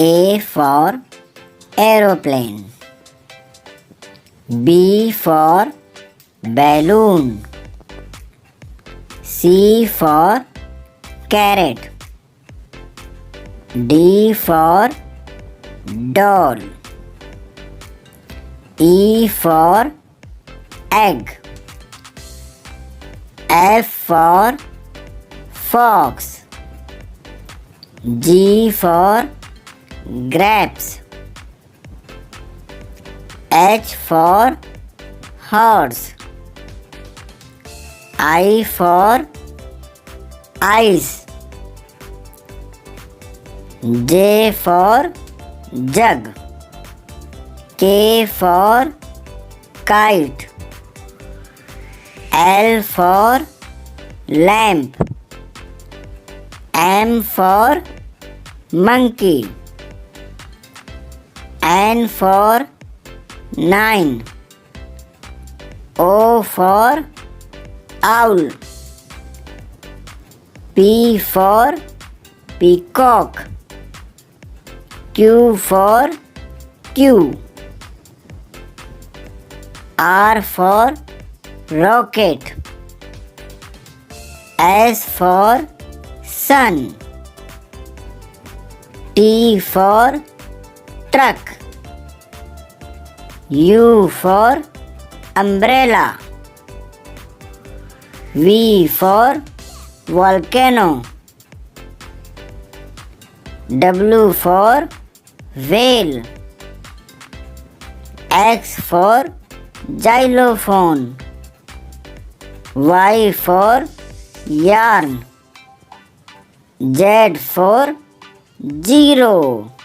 A for aeroplane. B for balloon. C for carrot. D for doll. E for egg. F for fox. G for grapes. H for horse. I for ice. J for jug. K for kite. L for lamp. M for monkey. N for 9. O for owl. P for peacock. Q for queue. R for rocket. S for sun. T for truck. U for umbrella. V for volcano. W for whale. X for xylophone. Y for yarn. Z for zero.